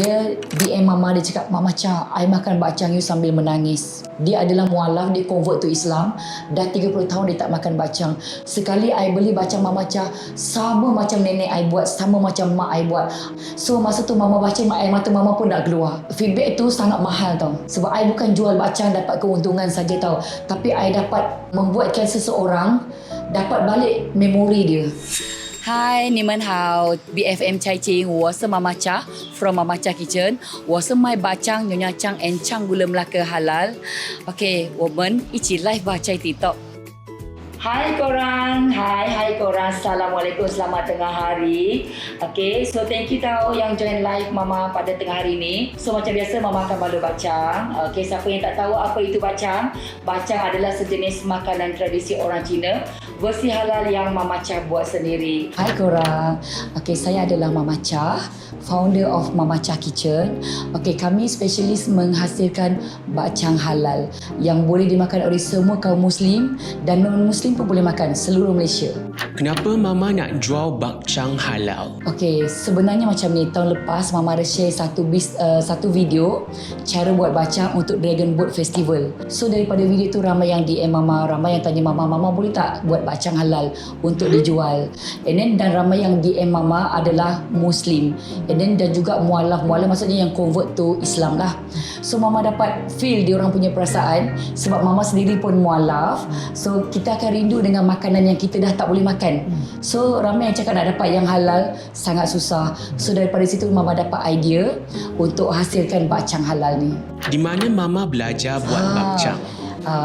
Dia DM Mama, dia cakap, Mama Cha, I makan bakcang you sambil menangis. Dia adalah mualaf, dia convert to Islam. Dah 30 tahun dia tak makan bakcang. Sekali I beli bakcang Mama Cha, sama macam nenek I buat, sama macam mak I buat. So masa tu Mama baca, air mata Mama pun nak keluar. Feedback tu sangat mahal tau. Sebab I bukan jual bakcang dapat keuntungan saja tau. Tapi I dapat membuatkan seseorang dapat balik memori dia. Hi, 你们好 BFM 蔡琴，我是妈妈cha from Mama Cha Kitchen，我是卖bak chang Nyonya Chang and Chang Gula Melaka halal。OK， 我们一起 live 吧在 TikTok。Hai korang, hai korang, Assalamualaikum, selamat tengah hari. Okay, so thank you tau yang join live Mama pada tengah hari ni. So macam biasa Mama akan balur bakcang. Okay, siapa yang tak tahu apa itu bakcang? Bakcang adalah sejenis makanan tradisi orang Cina, versi halal yang Mama Cha buat sendiri. Hai korang, okay, saya adalah Mama Cha, founder of Mama Cha Kitchen. Okay, kami spesialis menghasilkan bakcang halal yang boleh dimakan oleh semua kaum Muslim dan non-Muslim pun boleh makan seluruh Malaysia. Kenapa Mama nak jual bakcang halal? Okey, sebenarnya macam ni, tahun lepas Mama ada share satu video cara buat bakcang untuk Dragon Boat Festival. So daripada video tu ramai yang DM Mama, ramai yang tanya Mama boleh tak buat bakcang halal untuk dijual. And then dan ramai yang DM Mama adalah Muslim. And then dan juga mualaf maksudnya yang convert to Islam lah. So Mama dapat feel dia orang punya perasaan sebab Mama sendiri pun mualaf. So kita akan rindu dengan makanan yang kita dah tak boleh makan. So ramai yang cakap nak dapat yang halal sangat susah. So daripada situ Mama dapat idea untuk hasilkan bakcang halal ni. Di mana Mama belajar buat bakcang?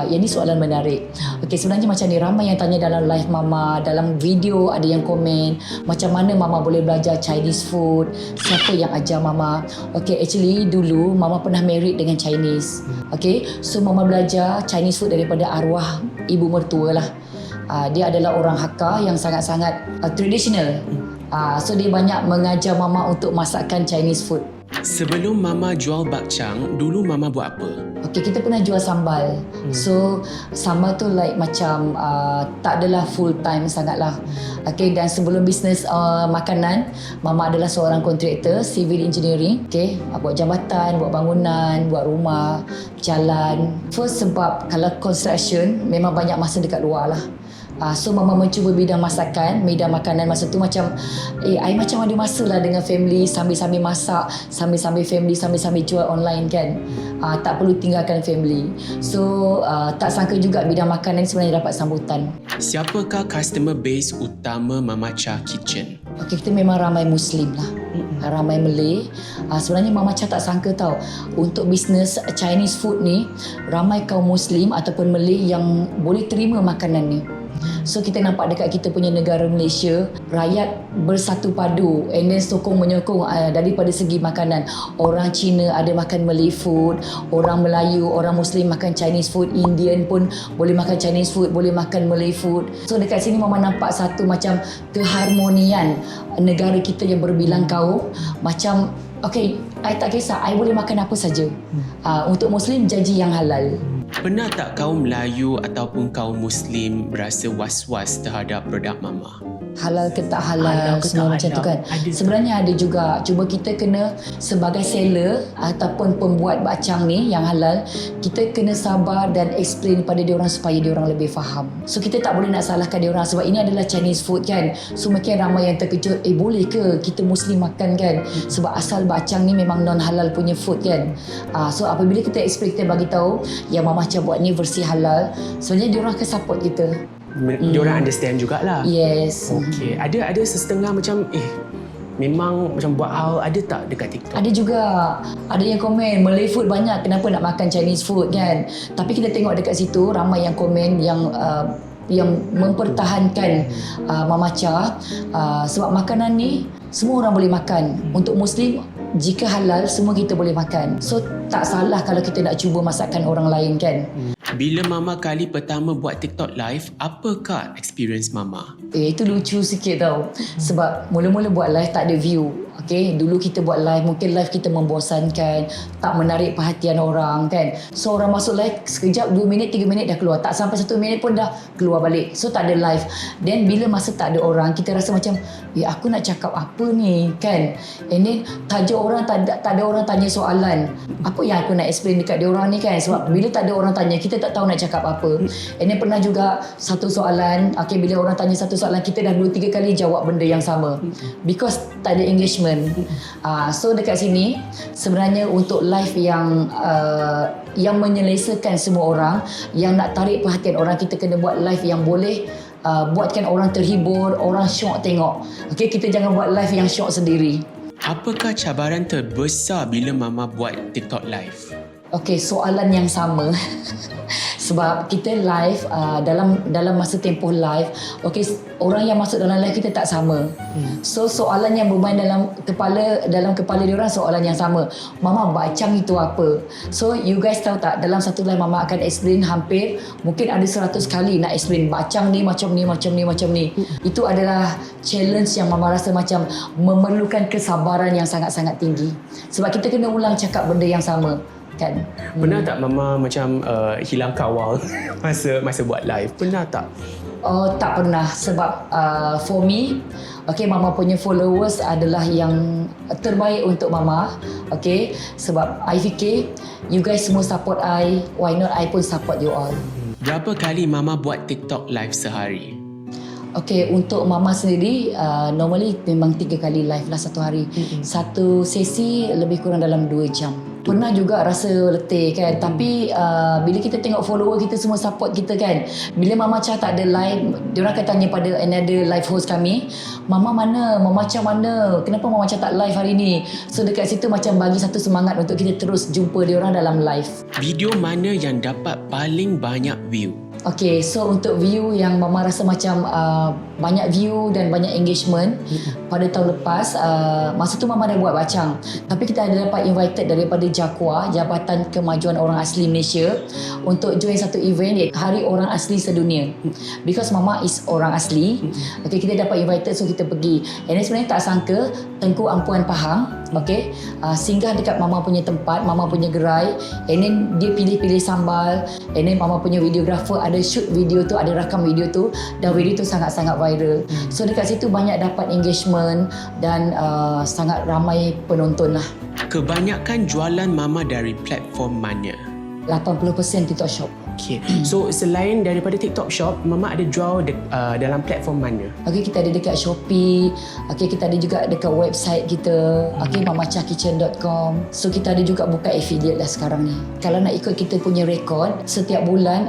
Yang ni soalan menarik. Okey, sebenarnya macam ni, ramai yang tanya dalam live Mama, dalam video ada yang komen macam mana Mama boleh belajar Chinese food, siapa yang ajar Mama. Okey, actually dulu Mama pernah married dengan Chinese. Okey, so Mama belajar Chinese food daripada arwah ibu mertua lah. Dia adalah orang Hakka yang sangat-sangat traditional. So dia banyak mengajar Mama untuk masakkan Chinese food. Sebelum Mama jual bakcang, dulu Mama buat apa? Okay, kita pernah jual sambal. So sambal tu like macam tak adalah full time sangatlah. Okay, dan sebelum bisnes makanan, Mama adalah seorang kontraktor civil engineering. Okay, buat jambatan, buat bangunan, buat rumah, jalan. First sebab kalau construction memang banyak masa dekat luar lah. So Mama mencuba bidang masakan, bidang makanan masa tu macam I macam ada masa lah dengan family, sambil-sambil masak, sambil-sambil family, sambil-sambil jual online kan. Tak perlu tinggalkan family. So tak sangka juga bidang makanan sebenarnya dapat sambutan. Siapakah customer base utama Mama Cha Kitchen? Okay, kita memang ramai Muslim lah. Ramai Malay. Sebenarnya Mama Cha tak sangka tau, untuk bisnes Chinese food ni ramai kaum Muslim ataupun Malay yang boleh terima makanan ni. So kita nampak dekat kita punya negara Malaysia, rakyat bersatu padu and then sokong menyokong daripada segi makanan. Orang Cina ada makan Malay food, orang Melayu, orang Muslim makan Chinese food, Indian pun boleh makan Chinese food, boleh makan Malay food. So dekat sini Mama nampak satu macam keharmonian negara kita yang berbilang kaum. Macam okay, I tak kisah, I boleh makan apa saja. Untuk Muslim janji yang halal. Pernah tak kaum Melayu ataupun kaum Muslim berasa was-was terhadap produk Mama? Halal ke tak halal ke semua macam tu kan. Sebenarnya ada juga. Cuma kita kena sebagai seller ataupun pembuat bakcang ni yang halal, kita kena sabar dan explain pada diorang supaya diorang lebih faham. So kita tak boleh nak salahkan diorang sebab ini adalah Chinese food kan. So mungkin ramai yang terkejut, boleh ke kita Muslim makan kan? Sebab asal bakcang ni memang non halal punya food kan. So apabila kita explain, kita bagi tahu yang Mama Cha buat ni versi halal, sebenarnya diorang akan support kita. Diorang understand jugalah. Yes. Okay. Ada setengah macam memang macam buat hal, ada tak dekat TikTok? Ada juga. Ada yang komen Malay food banyak, kenapa nak makan Chinese food kan. Tapi kita tengok dekat situ ramai yang komen yang mempertahankan Mama Cha sebab makanan ni semua orang boleh makan. Untuk Muslim, jika halal semua kita boleh makan. So tak salah kalau kita nak cuba masakan orang lain kan. Bila Mama kali pertama buat TikTok live, apakah experience Mama? Itu lucu sikit tau. Sebab mula-mula buat live tak ada view. Okay, dulu kita buat live, mungkin live kita membosankan, tak menarik perhatian orang kan. So orang masuk live sekejap, 2 minit, 3 minit dah keluar. Tak sampai 1 minit pun dah keluar balik. So tak ada live. Then bila masa tak ada orang, kita rasa macam, aku nak cakap apa ni kan. And then tajuk orang, tak ada orang tanya soalan. Apa yang aku nak explain dekat dia orang ni kan. Sebab bila tak ada orang tanya, kita tak tahu nak cakap apa. And then pernah juga satu soalan, okay, bila orang tanya satu soalan, kita dah 2-3 kali jawab benda yang sama. Because tak ada engagement. So dekat sini sebenarnya untuk live yang menyelesaikan semua orang, yang nak tarik perhatian orang, kita kena buat live yang boleh buatkan orang terhibur, orang syok tengok. Okay, kita jangan buat live yang syok sendiri. Apakah cabaran terbesar bila Mama buat TikTok live? Okay, soalan yang sama. Sebab kita live, dalam masa tempoh live, okay, orang yang masuk dalam live kita tak sama. So soalan yang bermain dalam kepala dia orang, soalan yang sama. Mama, bacang itu apa? So you guys tahu tak, dalam satu live Mama akan explain hampir mungkin ada 100 kali nak explain bacang ni macam ni, macam ni, macam ni. Itu adalah challenge yang Mama rasa macam memerlukan kesabaran yang sangat-sangat tinggi. Sebab kita kena ulang cakap benda yang sama kan. Pernah tak Mama macam hilang kawal masa buat live? Pernah tak? Tak pernah. Sebab for me, okay, Mama punya followers adalah yang terbaik untuk Mama. Okay, sebab I fikir you guys semua support I, why not I pun support you all. Berapa kali Mama buat TikTok live sehari? Okay, untuk Mama sendiri normally memang 3 kali live lah satu hari. Satu sesi lebih kurang dalam 2 jam. Pernah juga rasa letih kan, tapi bila kita tengok follower kita semua support kita kan. Bila Mama Cha tak ada live, diorang akan tanya pada another live host kami, Mama mana? Mama Cha mana? Kenapa Mama Cha tak live hari ni? So dekat situ macam bagi satu semangat untuk kita terus jumpa diorang dalam live. Video mana yang dapat paling banyak view? Okay, so untuk view yang Mama rasa macam banyak view dan banyak engagement pada tahun lepas, masa tu Mama dah buat bacang. Tapi kita ada dapat invited daripada JAKWA, Jabatan Kemajuan Orang Asli Malaysia, untuk join satu event iaitu Hari Orang Asli Sedunia. Because Mama is orang asli, okay, kita dapat invited, so kita pergi. And then sebenarnya tak sangka Tengku Ampuan Pahang, okay, singgah dekat Mama punya tempat, Mama punya gerai. And then dia pilih-pilih sambal. And then Mama punya videographer ada shoot video tu, ada rakam video tu, dan video tu sangat-sangat viral. So dekat situ banyak dapat engagement dan sangat ramai penonton lah. Kebanyakan jualan Mama dari platform mana? 80% TikTok Shop. Okay. So selain daripada TikTok Shop, Mama ada jual dalam platform mana? Okay, kita ada dekat Shopee. Okay, kita ada juga dekat website kita. Okay, mamachakitchen.com. So kita ada juga buka affiliate lah sekarang ni. Kalau nak ikut kita punya rekod, setiap bulan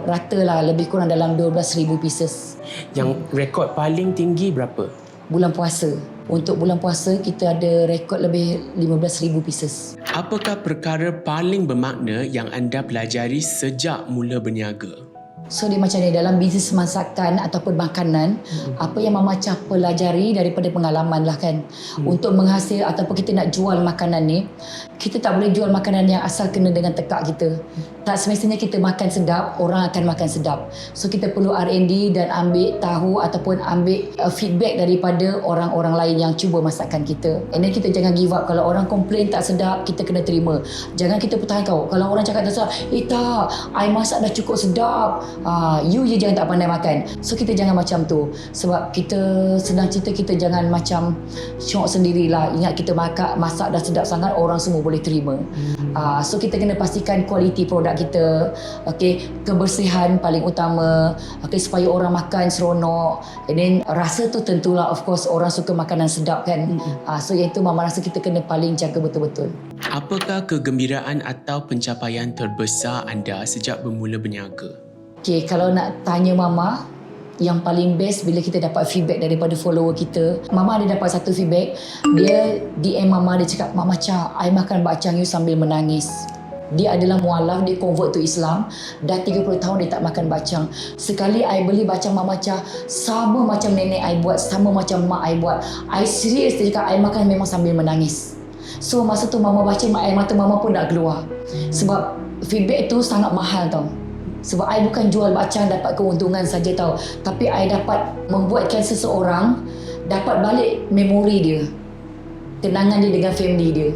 rata lah lebih kurang dalam 12,000 pieces. Yang rekod paling tinggi berapa? Bulan puasa. Untuk bulan puasa kita ada rekod lebih 15,000 pieces. Apakah perkara paling bermakna yang anda pelajari sejak mula berniaga? So dia macam ni, dalam bisnes masakan ataupun makanan, apa yang Mama Cha pelajari daripada pengalaman lah kan. Untuk menghasil ataupun kita nak jual makanan ni, kita tak boleh jual makanan yang asal kena dengan tekak kita. Tak semestinya kita makan sedap, orang akan makan sedap. So kita perlu R&D dan ambil tahu ataupun ambil feedback daripada orang-orang lain yang cuba masakan kita. And then kita jangan give up. Kalau orang komplain tak sedap, kita kena terima. Jangan kita pertahankan. Kalau orang cakap tak sedap, tak, I masak dah cukup sedap. You je jangan tak pandai makan. So kita jangan macam tu. Sebab kita senang cerita, kita jangan macam syok sendirilah. Ingat kita masak dah sedap sangat, orang semua boleh terima. So kita kena pastikan kualiti produk kita. Okay, kebersihan paling utama. Okay, supaya orang makan seronok. And then rasa tu tentulah, of course orang suka makanan sedap kan. So yang itu Mama rasa kita kena paling jaga betul-betul. Apakah kegembiraan atau pencapaian terbesar anda sejak bermula berniaga? Okay, kalau nak tanya Mama, yang paling best bila kita dapat feedback daripada follower kita. Mama ada dapat satu feedback. Dia DM Mama, dia cakap, Mama Cha, I makan bacang you sambil menangis. Dia adalah mualaf, dia convert to Islam. Dah 30 tahun dia tak makan bacang. Sekali I beli bacang Mama Cha, sama macam nenek I buat, sama macam mak I buat. I serius, dia cakap, I makan memang sambil menangis. So masa tu Mama baca, air mata Mama pun nak keluar. Sebab feedback tu sangat mahal tau. Sebab I bukan jual bacang dapat keuntungan saja tau. Tapi I dapat membuatkan seseorang dapat balik memori dia. kenangan dia dengan family dia.